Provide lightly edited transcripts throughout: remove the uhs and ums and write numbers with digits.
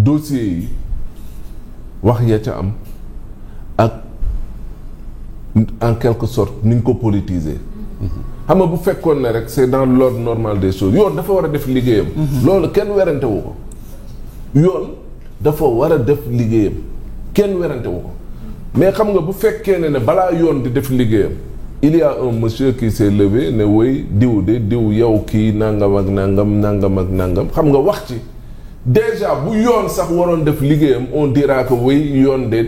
dossier yi wax ya ca am ak en quelque sorte ni ñu ko politiser. xam nga bu fekkoon ne rek c'est dans l'ordre normal des choses yoon dafa war a def liggéeyam. loolu kenn werante wu ko. yoon dafa war a def liggéeyam kenn werante wu ko mais xam nga bu fekkee ne balaa yoon di def liggéeyam il y a un monsieur qui s'est levé ne woy diw yow kii nangam ak nangam xam nga wax ci déjà bu yoon sax waroon def liggéeyam on dira que woy yoon de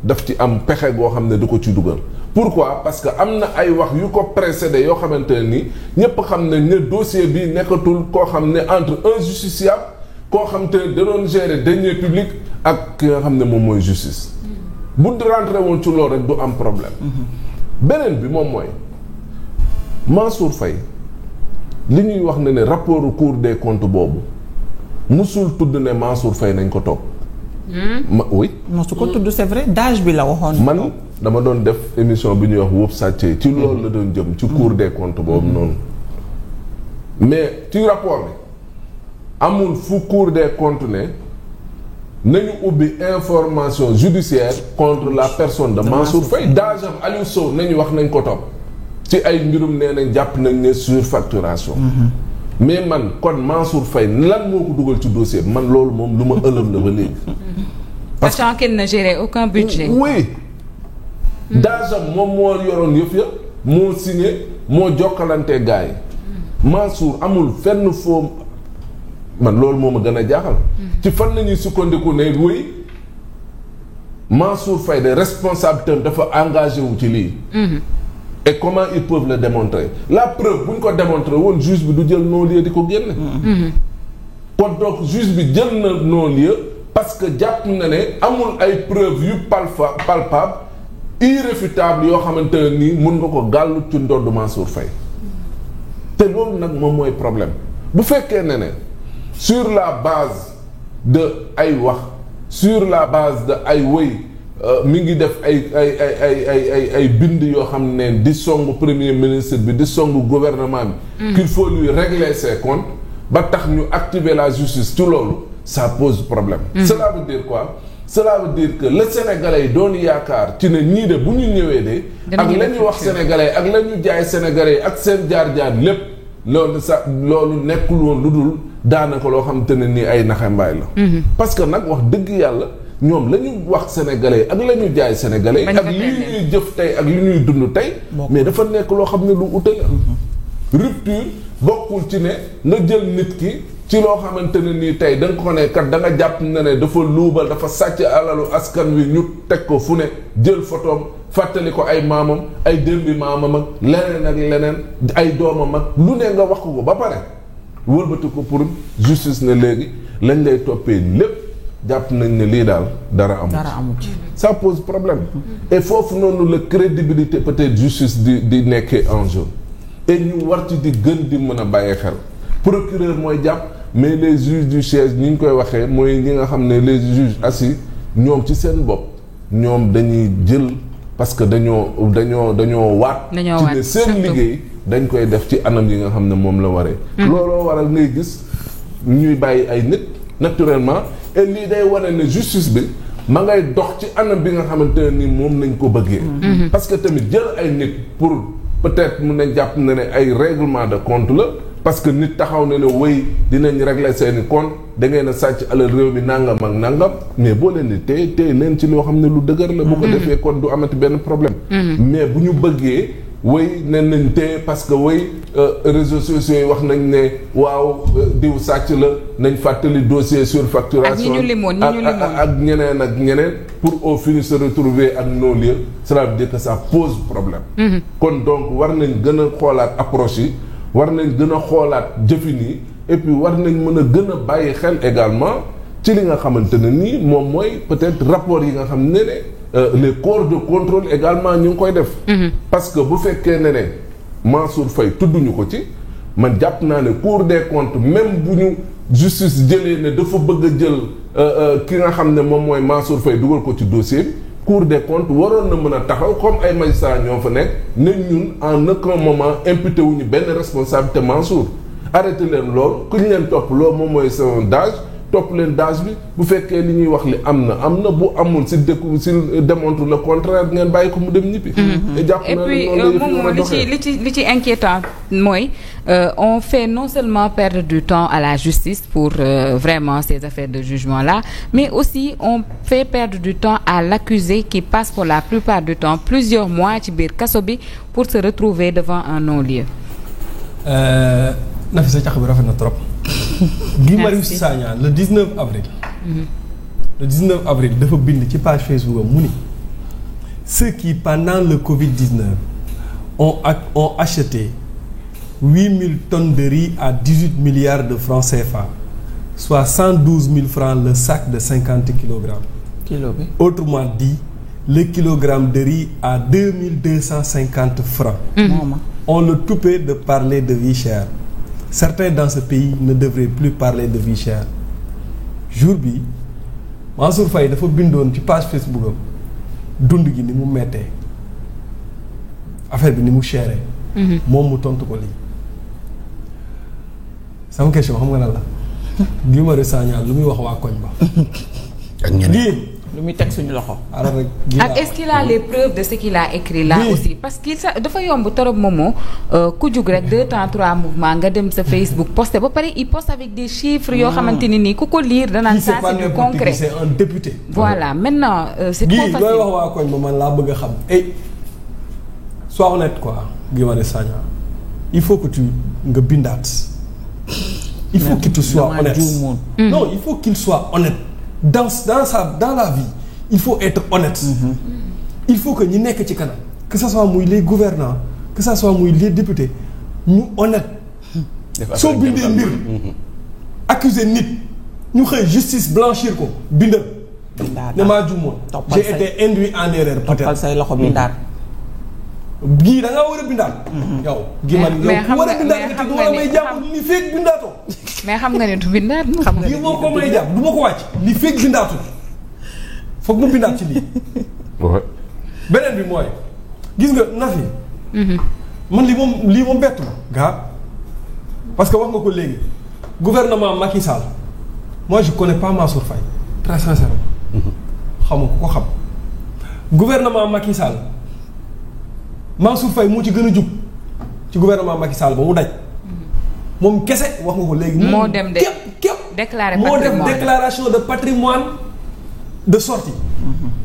daf ci am pexe goo xam ne du ko ci dugal. pourquoi parce que am na ay wax yu ko précédé yoo xamante ne ni ñëpp xam nañ ne dossier bi nekkatul koo xam ne entre un justiciable koo xam te da doon gérer deniers publics ak ki nga xam ne moom mooy justice. bu rentré woon ci loolu rek du am problème. beneen bi moom mooy Mansour Faye li ñuy wax ne rapport Cour des comptes boobu musul tudd ne Mansour Faye nañ ko toog. Oui. mosu ko tudd c'est vrai d'âge bi la waxoon. man dama doon def émission bi ñuy wax wóob sàccee ci loolu la doon jëm ci Cour des comptes boobu noonu. mais ci rapport bi amul fu Cour des comptes ne nañu ubbi information judiciaire contre la personne de Mansour Faye d'âge am Aliou Sow nañu wax nañ ko topp ci ay mbirum nee nañ jàpp nañ ne surfacturation. mais man kon Mansour Faye lan moo ko dugal ci dossier man loolu moom lu ma ëlëm la ba léegi. sachant qu'il ne gérait aucun budget. oui. d'âge am moom moo yoroon yëf ya moo signé moo jokkalante gars yi. Mansour amul fenn foo man loolu moo ma gën a jaaxal. ci fan la ñuy sukkandiku ne oui Mansour Faye de responsabilité dafa engagé wu ci lii. et comment ils peuvent le démontrer la preuve bu ñu ko démontrer woon juge bi du jël non-lieu di ko génne. kon donc juge bi jël na non-lieu parce que jàpp na ne amul ay preuves yu palpable irréfutable yoo xamante ne nii mun nga ko gàllu ci ndodd Mansour Faye te loolu nag moom mooy problème bu fekkee ne sur la base de ay wax sur la base de ay woy mi ngi def ay bind yoo xam ne di songu premier ministre bi di songu gouvernement bi. qu'il faut lui régler ses comptes ba tax ñu activer la justice ci loolu ça pose problème. Cela veut dire quoi? Cela veut dire que le Sénégalais yi doon yaakaar ci ne ñii de bu ñu ñëwee de. ak la ñu wax Sénégalais ak la ñu jaay Sénégalais ak seen jaar-jaar lépp loolu nekkul woon lu dul daanaka loo xamante ne nii ay naxambaay la. parce que nag wax dëgg yàlla. ñoom la ñu wax sénégalais ak la ñu jaay sénégalais ak li ñuy jëf tey ak li ñuy dund tey mais dafa nekk loo xam ne lu ute la rupture bokkul ci ne nga jël nit ki ci loo xamante ne nii tey da nga ko ne kat da nga jàpp ne dafa luubal dafa sàcc alalu askan wi ñu teg ko fu ne jël photoom fàttali ko ay maamam ay démbi maamam ak leneen ay doomam ak lu ne nga wax ko ba pare wëlbati ko pour justice ne léegi lañ lay toppee lépp jàpp nañ ne lii daal dara amut ça pose problème et foofu noonu la crédibilité peut-être justice di nekkee en jeu et ñu war ci di gën di mën a bàyyi xel procureur mooy jàpp mais les juges du siège ñi ñu koy waxee mooy ñi nga xam ne les juges assis ñoom ci seen bopp ñoom dañuy jël parce que dañoo waat ci ne seen liggéey dañ koy def ci anam yi nga xam ne moom la waree looloo waral ngay gis ñuy bàyyi ay nit naturellement et lii day wane ne justice bi ma ngay dox ci anam bi nga xamante ne ni moom nañ ko bëggee. parce que tamit jël ay nit pour peut-être mun nañ jàpp ne ay règlement de compte la parce que nit taxaw na ne wéy dinañ régler seeni compte da ngeen a sàcc alal réew mi nangam ak nangam mais boo leen di téye leen ci loo xam ne lu dëgër la. bu ko defee kon du amati benn problème. mais bu ñu bëggee. way nen nañ téye parce que way réseaux sociaux yi wax nañ ne waaw diw sàcc la nañ fàttali dossier surfacturation ak ñi ñu limoon ak ñeneen pour au fini se retrouver ak non-lieu cela veut dire que ça pose problème kon donc war nañ gën a xoolaat approche yi war nañ gën a xoolaat jëfin yi et puis war nañ mën a gën a bàyyi xel également ci li nga xamante ne nii moom mooy peut-être rapport yi nga xam ne les corps de contrôle également ñu ngi koy def. parce que bu fekkee ne Mansour Faye tudduñu ko ci man jàpp naa ne Cour des comptes même bu ñu justice jëlee ne dafa bëgg a jël ki nga xam ne moom mooy Mansour Faye dugal ko ci dossier bi Cour des comptes waroon na mën a taxaw comme ay magistrats ñoo fa nekk ne ñun en aucun moment imputé wuñu benn responsabilité Mansour arrêté leen loolu ku ñu leen topp loolu moom mooy sondage topp leen daaj bi bu fekkee li ñuy wax li am na bu amul s'il démontre le contraire ngeen bàyyi ko mu dem ñibbi. Et puis moom li ci inquiétant mooy on fait non seulement perdre du temps à la justice pour vraiment ces affaires de jugement là, mais aussi on fait perdre du temps à l'accusé qui passe pour la plupart du temps plusieurs mois ci biir kaso bi pour se retrouver devant un non-lieu. Nafi sa cax bi rafet na trop. Guy Marius Sagna le 19 avril. Le 19 avril dafa bind ci page Facebook am mu ni ceux qui pendant le Covid-19 ont acheté 8000 tonnes de riz à 18 milliards de francs CFA, soit 112 000 francs le sac de 50 kilogrammes. Kilo bi. Autrement dit, le kilogramme de riz à 2250 francs. On le toupet de parler de vie chère. Certains dans ce pays ne devraient plus parler de vie chère. Jour bi Mansour Faye dafa bindoon ci page Facebook am dund gi ni mu mettee affaire bi ni mu chéré. moom mu tontu ko lii. sama question xam nga lan la. Guy Marius Sagna lu muy wax waa koñ ba. ak ñeneen lu muy teg suñu loxo. alors rek ak est-ce qu'il a les preuves de ce qu'il a écrit là aussi parce que dafa yomb torop moomoo ku jug rek 2 temps 3 mouvement nga dem sa Facebook posté ba pare il poste avec des chiffres yoo xamante ni nii ku ko lire danaan ça c'est du concret. c'est un député. Voilà maintenant c'est trop facile. looy wax waa koñ ba man laa bëgg a xam sois honnête quoi Guy Marius Sagna il faut que nga bindaat. il faut qu'il soit honnête. Non, il faut qu'il soit honnête. Dans la vie, il faut être honnête. Il faut que ñi nekk ci kanam que ça soit muy les gouvernants que ça soit muy les députés ñu honnête. soo bindee mbir accuser nit ñu xëy justice blanchir ko bindal. ne maa juumoon. j'ai été induit en erreur peut-être. toppal say loxo bindaat. gii da ngaa war a bindaat. yow gii man yow ku war a bindaat nga te du ma may jàpp li fekk bindaatoo. mais xam nga ne du bindaat. xam nga ne lii moo ko may jàpp du ma ko wàcc. li fekk bindaatul foog mu bindaat ci lii. beneen bi mooy gis nga Nafi. man lii moom bettu ma. gaa parce que wax nga ko léegi gouvernement Macky Sall moi je connais pas Mansour Faye très sincèrement. xamu ko xam gouvernement Macky Sall. Mansour Faye moo ci gën a jub ci gouvernement Macky Sall ba mu daj moom kese wax nga ko léegi. moo dem de képp déclarer moo def patrimoine déclaration de patrimoine de sortie.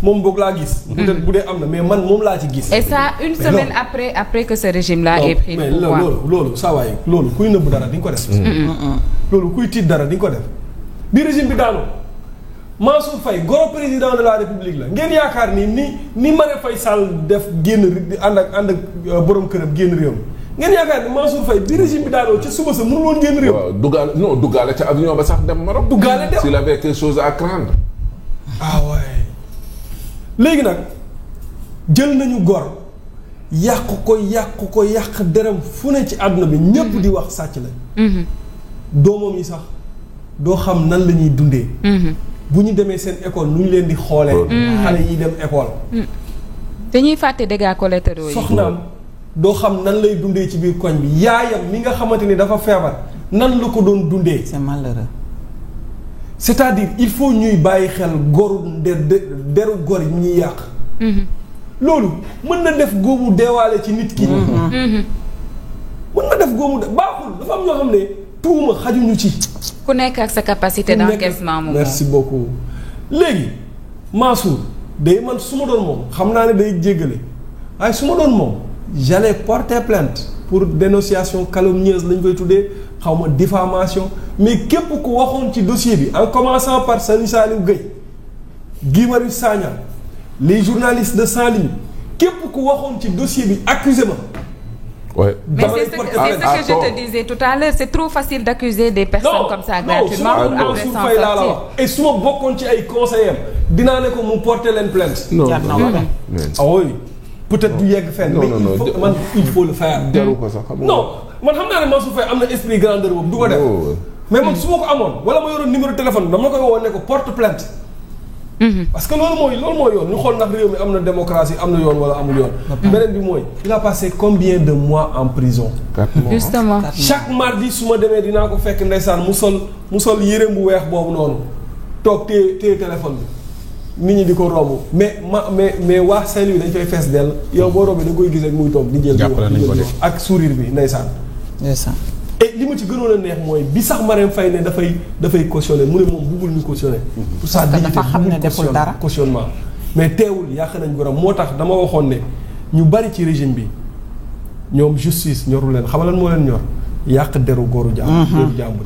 moom boog laa gis. peut-être bu dee am na mais man moom laa ci gis. et ça une semaine après que ce régime là est pris mais pouvoir. loolu saa waay loolu kuy nëbb dara di nga ko def. loolu kuy tiit dara di nga ko def. bi régime bi daanu Mansour Faye goro président de la République la ngeen yaakaar ni Marème Faye Sall def génn ànd ak borom këram génn réew mi ngeen yaakaar ni Mansour Faye bi régime bi daanoo ca suba sa mënul woon génn réew. waaw duggaale ca avion ba sax dem Maroc. duggaale dem s'il avait quelque chose à craindre. ah ouais léegi nag jël nañu gor yàq deram fu ne ci àdduna bi ñépp di wax sàcc la. doomam yi sax doo xam nan la ñuy dundee. bu ñu demee seen école nu ñu leen di xoolee. xale yi dem école. dañuy fàtte dégâts collatéraux yi. soxnaam doo xam nan lay dundee ci biir koñ bi yaayam mi nga xamante ni dafa feebar nan la ko doon dundee. c'est malheureux. c'est-à-dire il faut ñuy bàyyi xel goru deru gor yi ñuy yàq. loolu mën na def góomu deewaale ci nit ki. mën na def góomu baaxul dafa am ñoo xam ne tuuma xajuñu ci. ku nekk ak sa capacité d'encaissement moom. merci beaucoup léegi Mansour day man su ma doon moom xam naa ne day jéggale waaye su ma doon moom j'allais porter plainte pour dénonciation calomnieuse lañ koy tuddee xaw ma diffamation mais képp ku waxoon ci dossier bi en commençant par Serigne Saliou Gueye Guy Marius Sagna les journalistes de Sans Limites képp ku waxoon ci dossier bi accusé ma. Ouais. Mais c'est ce que je te disais tout à l'heure, c'est trop facile d'accuser des personnes comme ça gratuitement pour après s'en sortir. Et su ma bokkoon ci ay conseillers dinaa ne ko mu porter leen plainte. non oui peut-être du yegg fenn. mais il faut le faire. jaru ko sax xam nga. non man xam naa ne Mansour Faye am na esprit grandeur boobu du ko def. mais man su ma ko amoon wala ma yoroon numéro téléphone dama koy woo ne ko porte plainte parce que loolu mooy yoon ñu xool ndax réew mi am na démocratie am na yoon wala amul yoon. beneen bi mooy il a passé combien de mois en prison. 4 mois justement chaque mardi su ma demee dinaa ko fekk ndeysaan mu sol yére bu weex boobu noonu toog téye téléphone bi nit ñi di ko romb mais waa Saint-Louis dañ fay fees dell yow boo rombee da nga koy gis rek muy toog di jël ak sourire bi ndeysaan. et li ma ci gënoon a neex mooy bi sax Marème Faye ne dafay cautionné mu ne moom bëggul ñu cautionné. pour ça dafa xam ne deful dara cautionnement mais teewul yàq nañ borom moo tax dama waxoon ne ñu bari ci régime bi ñoom justice ñorul leen xam lan moo leen ñor yàq deru góoru jàmbur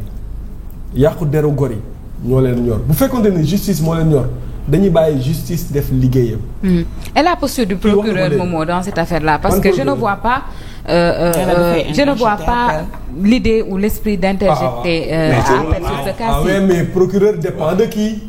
yàqu deru góor yi ñoo leen ñor bu fekkonte ne justice moo leen ñor dañuy bàyyi justice def liggéeyam. Et la posture du procureur Momo dans cette affaire-là parce que je ne vois pas l'idée ou l'esprit d'interjecter appel sur ce cas-ci. Mais procureur dépend de qui.